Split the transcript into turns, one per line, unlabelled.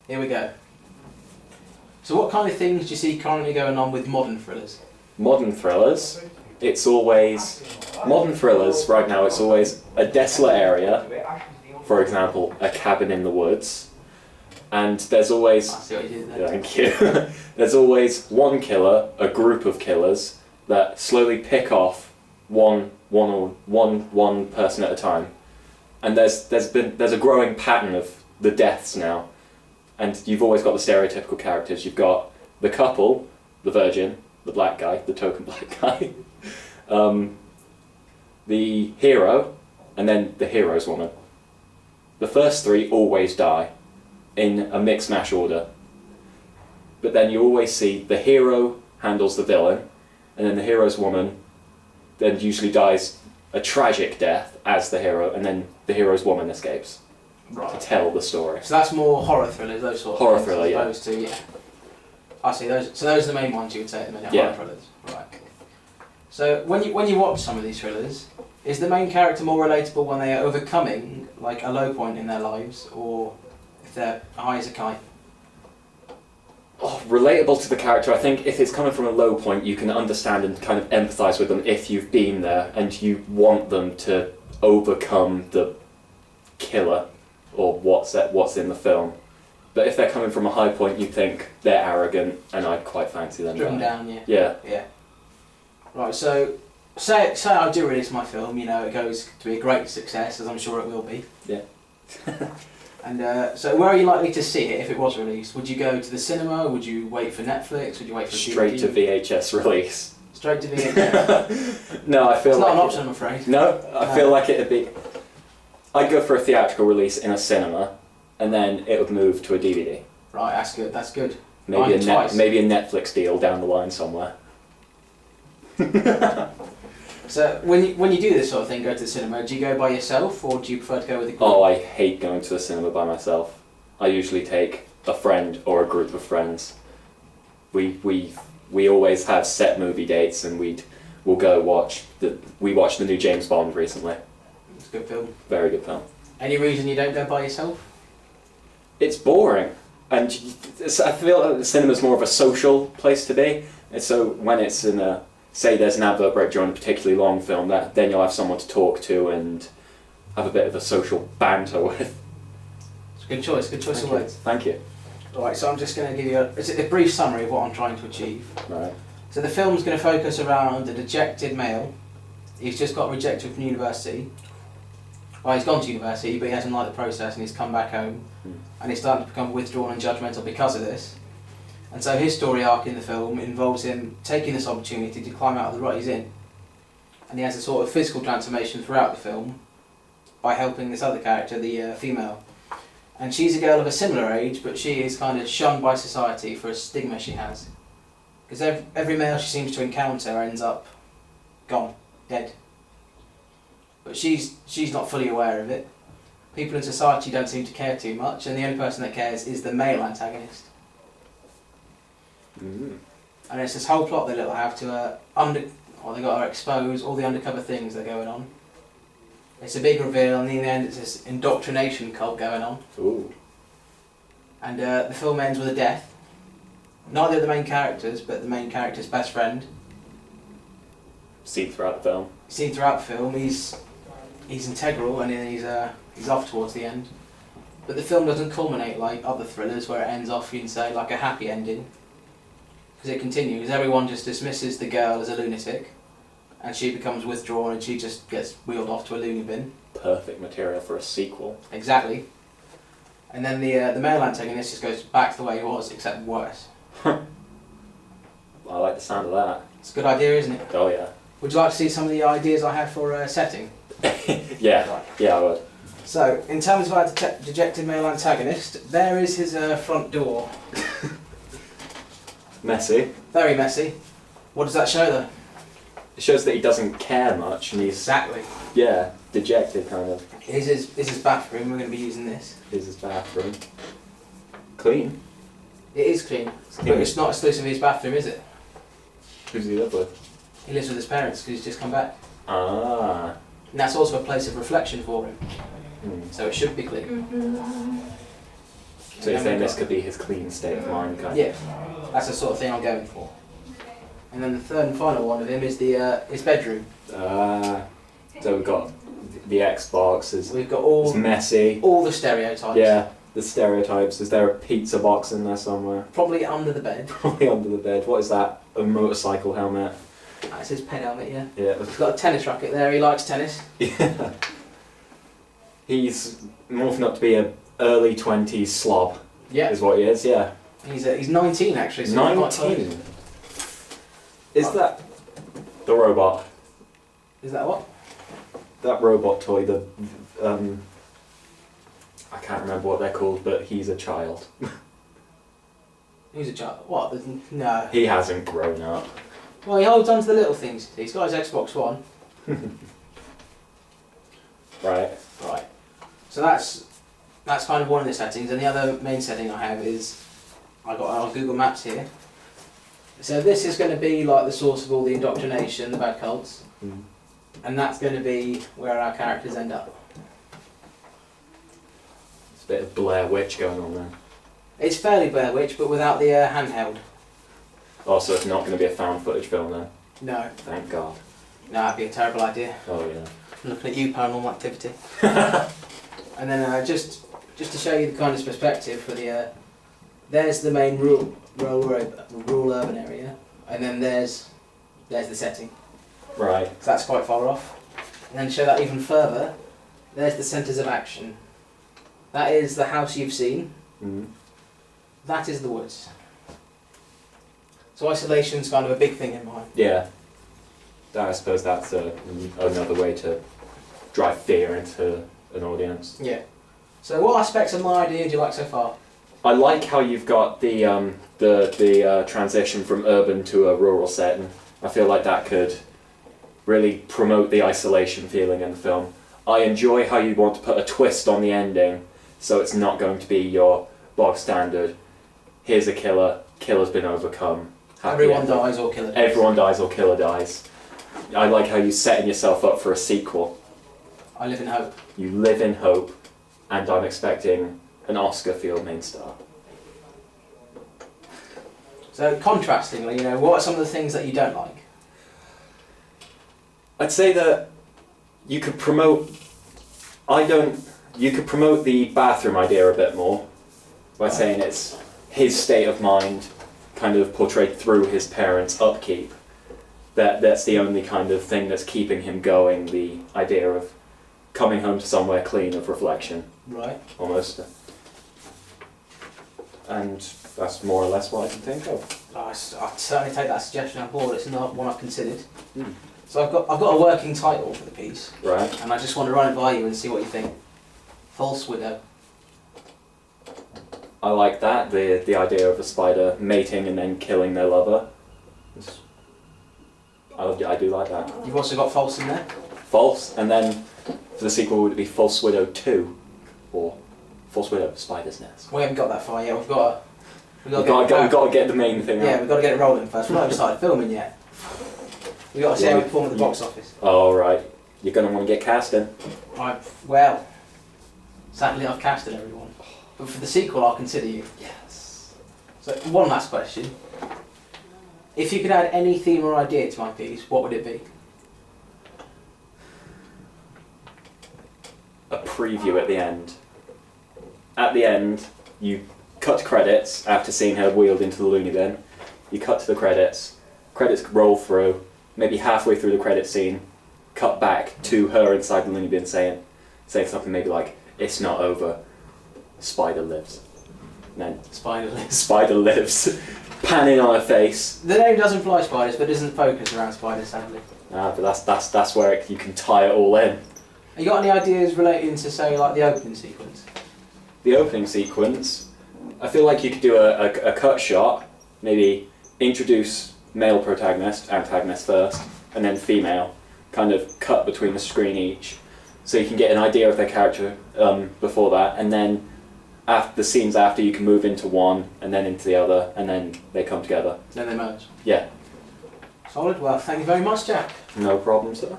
Here we go. So what kind of things do you see currently going on with modern thrillers?
Modern thrillers, it's always... Modern thrillers, right now, it's always a desolate area, for example, a cabin in the woods, and there's always...
I see what you did there.
Thank you. There's always one killer, a group of killers, that slowly pick off one person at a time. And there's a growing pattern of the deaths now. And you've always got the stereotypical characters. You've got the couple, the virgin, the black guy, the token black guy, the hero, and then the hero's woman. The first three always die in a mixed mash order. But then you always see the hero handles the villain, and then the hero's woman then usually dies a tragic death as the hero, and then the hero's woman escapes.
Right.
To tell the story.
So that's more horror thrillers, those sort of
Horror
things,
thriller,
as
yeah.
opposed to, yeah. I see those. So those are the main ones you would say at the minute.
Yeah.
Horror thrillers, right? So when you watch some of these thrillers, is the main character more relatable when they are overcoming like a low point in their lives, or if they're high as a kite?
Oh, relatable to the character. I think if it's coming from a low point, you can understand and kind of empathise with them if you've been there and you want them to overcome the killer or what's in the film. But if they're coming from a high point, you think they're arrogant, and I'd quite fancy them.
Driven down, yeah.
Yeah.
Yeah. Right. So say I do release my film. You know, it goes to be a great success, as I'm sure it will be.
Yeah.
And so where are you likely to see it if it was released? Would you go to the cinema? Would you wait for Netflix? Would you wait for
Straight
DVD?
to VHS release.
Straight to VHS.
No, I feel
it's
like
not an option, I'm afraid.
No, I feel like it'd be. I'd go for a theatrical release in a cinema, and then it would move to a DVD.
Right, that's good. That's good.
Maybe a Netflix deal down the line somewhere.
So when you do this sort of thing, go to the cinema, do you go by yourself or do you prefer to go with a group?
Oh, I hate going to the cinema by myself. I usually take a friend or a group of friends. We always have set movie dates, and we'll go watch we watched the new James Bond recently.
It's a good film.
Very good film.
Any reason you don't go by yourself?
It's boring, and I feel like the cinema's more of a social place to be. And so when it's in a, say there's an advert break during a particularly long film, then you'll have someone to talk to and have a bit of a social banter with.
It's a good choice. Good choice of words.
Thank you.
Alright, so I'm just going to give you a brief summary of what I'm trying to achieve.
Right.
So the film's going to focus around a dejected male. He's just got rejected from university. Well, he's gone to university, but he hasn't liked the process and he's come back home. And he's starting to become withdrawn and judgmental because of this. And so his story arc in the film involves him taking this opportunity to climb out of the rut he's in. And he has a sort of physical transformation throughout the film by helping this other character, the female. And she's a girl of a similar age, but she is kind of shunned by society for a stigma she has. Because every male she seems to encounter ends up gone, dead. But she's not fully aware of it. People in society don't seem to care too much, and the only person that cares is the male antagonist.
Mm.
And it's this whole plot they little have to they got to expose all the undercover things that are going on. It's a big reveal, and in the end it's this indoctrination cult going on.
Ooh.
And the film ends with a death. Neither of the main characters, but the main character's best friend.
Seen throughout the film.
Seen throughout the film, he's integral, and he's off towards the end. But the film doesn't culminate like other thrillers where it ends off, you can say, like a happy ending. Because it continues. Everyone just dismisses the girl as a lunatic, and she becomes withdrawn and she just gets wheeled off to a loony bin.
Perfect material for a sequel.
Exactly. And then the male antagonist just goes back to the way he was, except worse.
I like the sound of that.
It's a good idea, isn't it?
Oh yeah.
Would you like to see some of the ideas I have for setting?
Yeah,
Right.
yeah I would.
So, in terms of our dejected male antagonist, there is his front door.
Messy.
Very messy. What does that show though?
It shows that he doesn't care much, and he's,
Exactly.
yeah, dejected kind of.
Here's his bathroom, we're going to be using this.
Here's his bathroom. Clean.
It is clean,
clean.
but it's not exclusively his bathroom, is it?
Who does he live with?
He lives with his parents because he's just come back.
Ah.
And that's also a place of reflection for him,
Hmm.
so it should be clean.
So you're saying this could be his clean state of mind, kind of?
Yeah, that's the sort of thing I'm going for. And then the third and final one of him is his bedroom.
So we've got the Xbox.
We've got all
it's messy.
All the stereotypes.
Yeah, the stereotypes. Is there a pizza box in there somewhere?
Probably under the bed.
Probably under the bed. What is that? A motorcycle helmet?
That's his pen helmet, yeah.
Yeah.
He's got a tennis racket there, he likes tennis.
Yeah. He's morphing up to be a early 20s slob.
Yeah.
Is what he is, yeah.
He's 19 actually. So
19? Is that the robot?
Is that what?
That robot toy, I can't remember what they're called, but he's a child.
Who's a child? What? No.
He hasn't grown up.
Well, he holds on to the little things. He's got his Xbox One.
Right.
Right. So that's kind of one of the settings, and the other main setting I have is I got our Google Maps here. So this is going to be like the source of all the indoctrination, the bad cults, and that's going to be where our characters end up.
It's a bit of Blair Witch going on there.
It's fairly Blair Witch, but without the handheld.
Also, it's not going to be a found footage film then.
No.
Thank God.
No, that'd be a terrible idea.
Oh yeah.
I'm looking at you, Paranormal Activity. And then just to show you the kind of perspective for the, there's the main rural urban area, and then there's the setting.
Right.
So that's quite far off. And then to show that even further, there's the centres of action. That is the house you've seen. That is the woods. So isolation's kind of a big thing in mine.
Yeah. I suppose that's another way to drive fear into an audience.
Yeah. So what aspects of my idea do you like so far?
I like how you've got the transition from urban to a rural setting. I feel like that could really promote the isolation feeling in the film. I enjoy how you want to put a twist on the ending, so it's not going to be your bog standard. Here's a killer. Killer's been overcome.
Everyone dies or killer dies.
Everyone dies or killer dies. I like how you're setting yourself up for a sequel.
I live in hope.
You live in hope, and I'm expecting an Oscar for your main star.
So contrastingly, what are some of the things that you don't like?
I'd say that you could promote. You could promote the bathroom idea a bit more by saying it's his state of mind, kind of portrayed through his parents' upkeep. That's the only kind of thing that's keeping him going. The idea of coming home to somewhere clean of reflection.
Right.
Almost. And that's more or less what I can think of.
I'd certainly take that suggestion on board. It's not one I've considered. So I've got a working title for the piece.
Right.
And I just want to run it by you and see what you think. False Widow.
I like that, the idea of a spider mating and then killing their lover. I do like that.
You've also got False in there.
False, and then for the sequel would it be False Widow 2? Or False Widow, Spider's Nest?
We haven't got that far yet. We've got
to get the main thing
Yeah,
out.
we've got to get it rolling first. We've not even started filming yet. We've got to see how we perform at the box office.
Oh, right. You're going to want to get cast in.
Well, sadly I've casted everyone. But for the sequel I'll consider you.
Yes.
So one last question. If you could add any theme or idea to my piece, what would it be?
A preview at the end. At the end, you cut credits after seeing her wheeled into the loony bin. You cut to the credits. Credits roll through. Maybe halfway through the credit scene, cut back to her inside the loony bin saying something maybe like, "It's not over. Spider lives." And then
Spider lives.
Spider lives. Panning on her face.
The name does imply spiders, but doesn't focus around spiders, sadly.
But that's where you can tie it all in.
Have you got any ideas relating to, say, like the opening sequence?
The opening sequence, I feel like you could do a cut shot, maybe introduce male protagonist, antagonist first, and then female, kind of cut between a screen each, so you can get an idea of their character before that, and then after the scenes after you can move into one, and then into the other, and then they come together.
Then they merge.
Yeah.
Solid. Well, thank you very much, Jack.
No problem, sir.